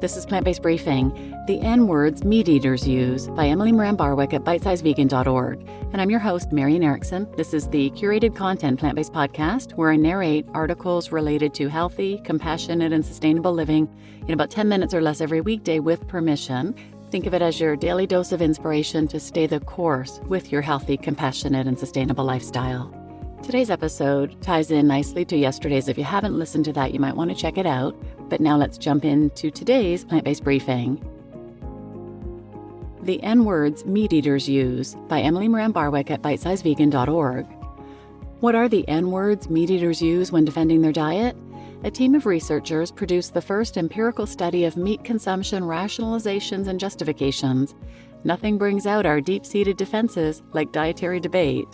This is Plant-Based Briefing, the N-Words Meat Eaters Use by Emily Moran Barwick at bitesizevegan.org. And I'm your host, Marian Erickson. This is the curated content plant-based podcast where I narrate articles related to healthy, compassionate, and sustainable living in about 10 minutes or less every weekday with permission. Think of it as your daily dose of inspiration to stay the course with your healthy, compassionate, and sustainable lifestyle. Today's episode ties in nicely to yesterday's. If you haven't listened to that, you might want to check it out. But now let's jump into today's plant-based briefing. The N-Words Meat Eaters Use by Emily Moran Barwick at bitesizevegan.org. What are the N-Words meat eaters use when defending their diet? A team of researchers produced the first empirical study of meat consumption rationalizations and justifications. Nothing brings out our deep-seated defenses like dietary debate.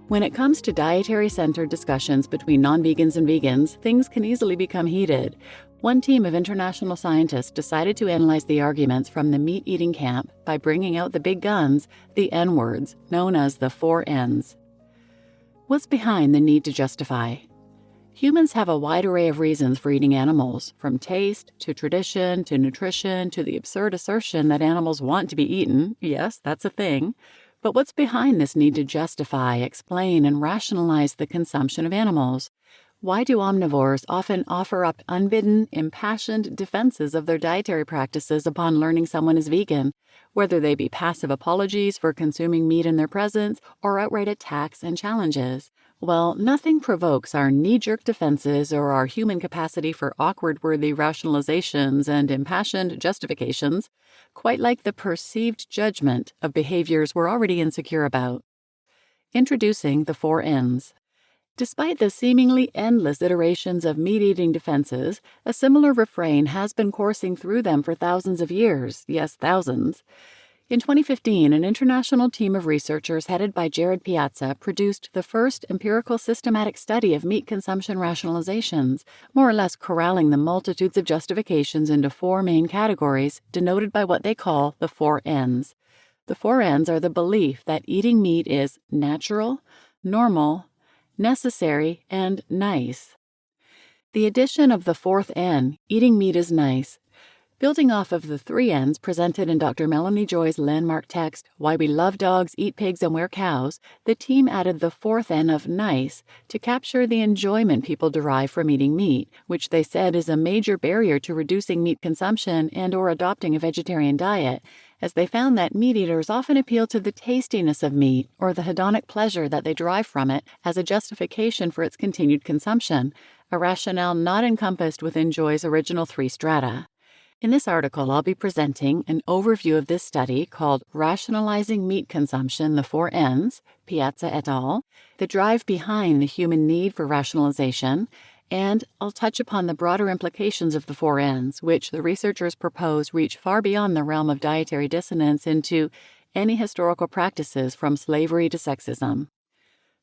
When it comes to dietary-centered discussions between non-vegans and vegans, things can easily become heated. One team of international scientists decided to analyze the arguments from the meat-eating camp by bringing out the big guns, the N-words, known as the 4 Ns. What's behind the need to justify? Humans have a wide array of reasons for eating animals, from taste, to tradition, to nutrition, to the absurd assertion that animals want to be eaten. Yes, that's a thing. But what's behind this need to justify, explain, and rationalize the consumption of animals? Why do omnivores often offer up unbidden, impassioned defenses of their dietary practices upon learning someone is vegan, whether they be passive apologies for consuming meat in their presence or outright attacks and challenges? Well, nothing provokes our knee-jerk defenses or our human capacity for awkward-worthy rationalizations and impassioned justifications quite like the perceived judgment of behaviors we're already insecure about. Introducing the 4 Ns. Despite the seemingly endless iterations of meat-eating defenses, a similar refrain has been coursing through them for thousands of years. Yes, thousands. In 2015, an international team of researchers headed by Jared Piazza produced the first empirical systematic study of meat consumption rationalizations, more or less corralling the multitudes of justifications into 4 main categories, denoted by what they call the 4 Ns. The 4 Ns are the belief that eating meat is natural, normal, necessary, and nice. The addition of the 4th N, eating meat is nice. Building off of the 3 Ns presented in Dr. Melanie Joy's landmark text, Why We Love Dogs, Eat Pigs, and Wear Cows, the team added the 4th N of nice to capture the enjoyment people derive from eating meat, which they said is a major barrier to reducing meat consumption and or adopting a vegetarian diet, as they found that meat eaters often appeal to the tastiness of meat or the hedonic pleasure that they derive from it as a justification for its continued consumption, a rationale not encompassed within Joy's original 3 strata. In this article, I'll be presenting an overview of this study called Rationalizing Meat Consumption, the 4 Ns, Piazza et al., the drive behind the human need for rationalization, and I'll touch upon the broader implications of the 4 Ns, which the researchers propose reach far beyond the realm of dietary dissonance into any historical practices from slavery to sexism.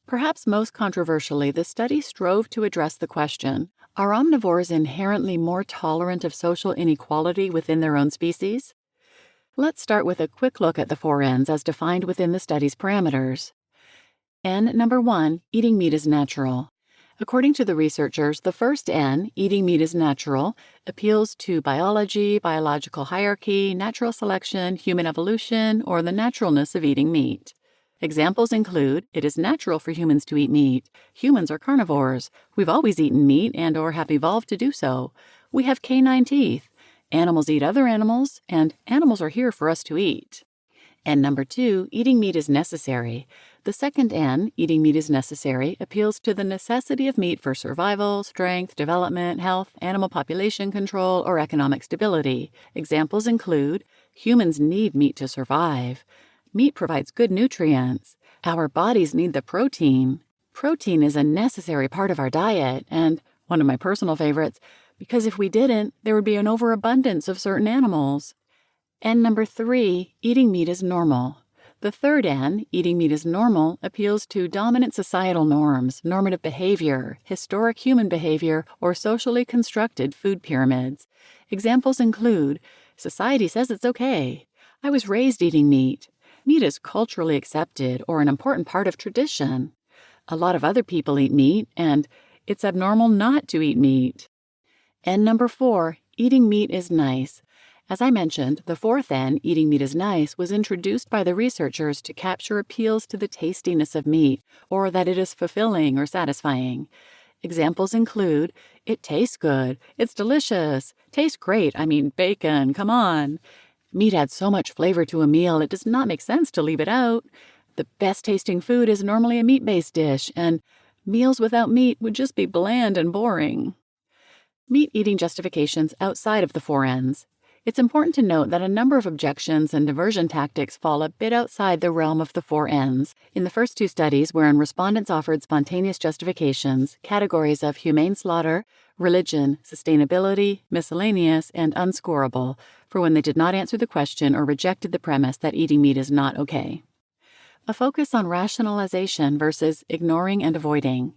Perhaps most controversially, the study strove to address the question, are omnivores inherently more tolerant of social inequality within their own species? Let's start with a quick look at the 4 Ns as defined within the study's parameters. N number 1, eating meat is natural. According to the researchers, the first N, eating meat is natural, appeals to biology, biological hierarchy, natural selection, human evolution, or the naturalness of eating meat. Examples include, it is natural for humans to eat meat. Humans are carnivores. We've always eaten meat and or have evolved to do so. We have canine teeth. Animals eat other animals, and animals are here for us to eat. And number 2, eating meat is necessary. The second N, eating meat is necessary, appeals to the necessity of meat for survival, strength, development, health, animal population control, or economic stability. Examples include, humans need meat to survive. Meat provides good nutrients. Our bodies need the protein. Protein is a necessary part of our diet, and one of my personal favorites, because if we didn't, there would be an overabundance of certain animals. And number 3, eating meat is normal. The third N, eating meat is normal, appeals to dominant societal norms, normative behavior, historic human behavior, or socially constructed food pyramids. Examples include, society says it's okay. I was raised eating meat. Meat is culturally accepted or an important part of tradition. A lot of other people eat meat, and it's abnormal not to eat meat. And number 4, Eating meat is nice. As I mentioned, the fourth N, eating meat is nice, was introduced by the researchers to capture appeals to the tastiness of meat, or that it is fulfilling or satisfying. Examples include, it tastes good, it's delicious, tastes great, I mean bacon, come on. Meat adds so much flavor to a meal, it does not make sense to leave it out. The best tasting food is normally a meat-based dish, and meals without meat would just be bland and boring. Meat-eating justifications outside of the four Ns. It's important to note that a number of objections and diversion tactics fall a bit outside the realm of the four Ns. In the first two studies, wherein respondents offered spontaneous justifications, categories of humane slaughter, religion, sustainability, miscellaneous, and unscorable, for when they did not answer the question or rejected the premise that eating meat is not okay. A focus on rationalization versus ignoring and avoiding.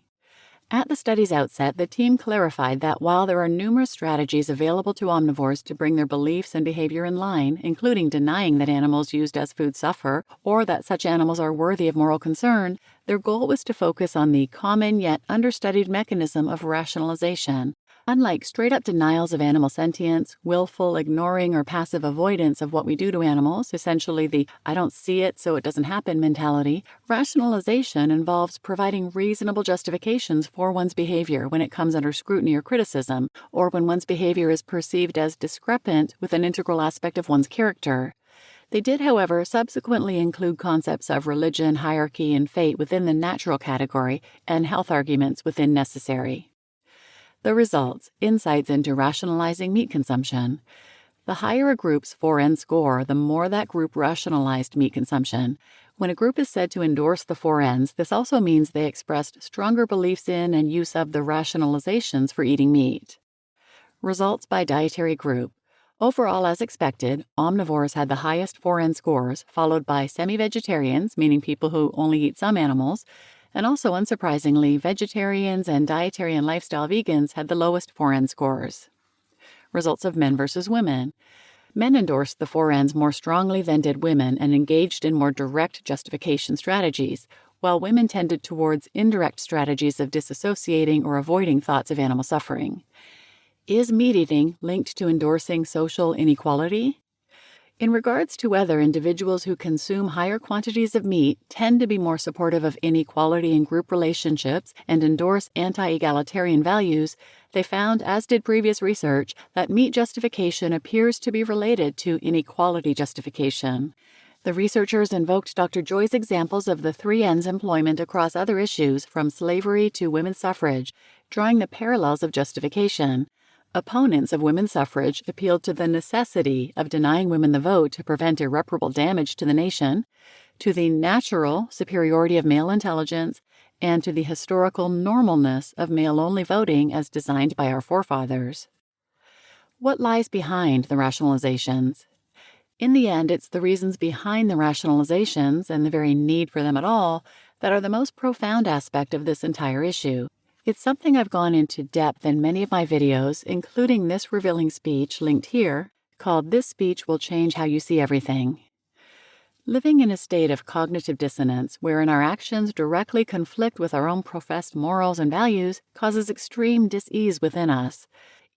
At the study's outset, the team clarified that while there are numerous strategies available to omnivores to bring their beliefs and behavior in line, including denying that animals used as food suffer or that such animals are worthy of moral concern, their goal was to focus on the common yet understudied mechanism of rationalization. Unlike straight-up denials of animal sentience, willful ignoring or passive avoidance of what we do to animals, essentially the "I don't see it, so it doesn't happen" mentality, rationalization involves providing reasonable justifications for one's behavior when it comes under scrutiny or criticism, or when one's behavior is perceived as discrepant with an integral aspect of one's character. They did, however, subsequently include concepts of religion, hierarchy, and fate within the natural category, and health arguments within necessary. The results: insights into rationalizing meat consumption. The higher a group's 4N score, the more that group rationalized meat consumption. When a group is said to endorse the 4Ns, this also means they expressed stronger beliefs in and use of the rationalizations for eating meat. Results by dietary group. Overall, as expected, omnivores had the highest 4N scores, followed by semi-vegetarians, meaning people who only eat some animals, and also, unsurprisingly, vegetarians and dietary and lifestyle vegans had the lowest 4N scores. Results of men versus women. Men endorsed the 4Ns more strongly than did women and engaged in more direct justification strategies, while women tended towards indirect strategies of disassociating or avoiding thoughts of animal suffering. Is meat eating linked to endorsing social inequality? In regards to whether individuals who consume higher quantities of meat tend to be more supportive of inequality in group relationships and endorse anti-egalitarian values, they found, as did previous research, that meat justification appears to be related to inequality justification. The researchers invoked Dr. Joy's examples of the 3N's employment across other issues from slavery to women's suffrage, drawing the parallels of justification. Opponents of women's suffrage appealed to the necessity of denying women the vote to prevent irreparable damage to the nation, to the natural superiority of male intelligence, and to the historical normalness of male-only voting as designed by our forefathers. What lies behind the rationalizations? In the end, it's the reasons behind the rationalizations and the very need for them at all that are the most profound aspect of this entire issue. It's something I've gone into depth in many of my videos, including this revealing speech linked here, called "This Speech Will Change How You See Everything." Living in a state of cognitive dissonance, wherein our actions directly conflict with our own professed morals and values, causes extreme dis-ease within us.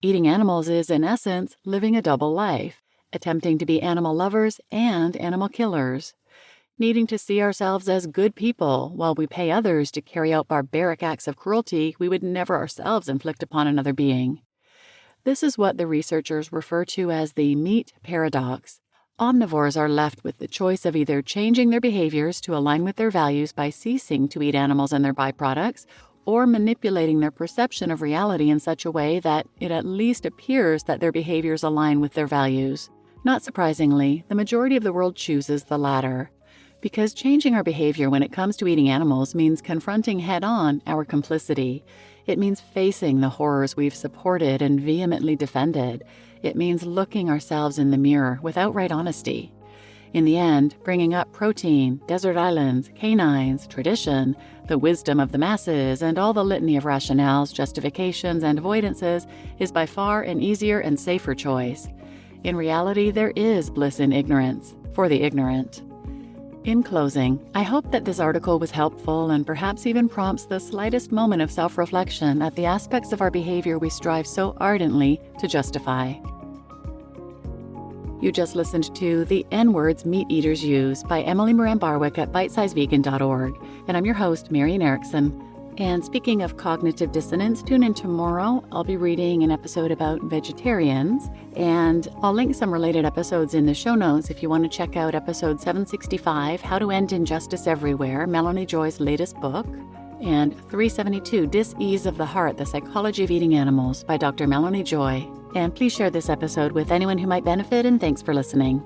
Eating animals is, in essence, living a double life, attempting to be animal lovers and animal killers. Needing to see ourselves as good people while we pay others to carry out barbaric acts of cruelty we would never ourselves inflict upon another being. This is what the researchers refer to as the meat paradox. Omnivores are left with the choice of either changing their behaviors to align with their values by ceasing to eat animals and their byproducts, or manipulating their perception of reality in such a way that it at least appears that their behaviors align with their values. Not surprisingly, the majority of the world chooses the latter. Because changing our behavior when it comes to eating animals means confronting head-on our complicity. It means facing the horrors we've supported and vehemently defended. It means looking ourselves in the mirror with outright honesty. In the end, bringing up protein, desert islands, canines, tradition, the wisdom of the masses, and all the litany of rationales, justifications, and avoidances is by far an easier and safer choice. In reality, there is bliss in ignorance, for the ignorant. In closing, I hope that this article was helpful and perhaps even prompts the slightest moment of self-reflection at the aspects of our behavior we strive so ardently to justify. You just listened to The N-Words Meat Eaters Use by Emily Moran Barwick at bitesizevegan.org. And I'm your host, Marian Erickson. And speaking of cognitive dissonance, tune in tomorrow. I'll be reading an episode about vegetarians, and I'll link some related episodes in the show notes if you want to check out episode 765, How to End Injustice Everywhere, Melanie Joy's latest book, and 372, Dis-Ease of the Heart, The Psychology of Eating Animals by Dr. Melanie Joy. And please share this episode with anyone who might benefit, and thanks for listening.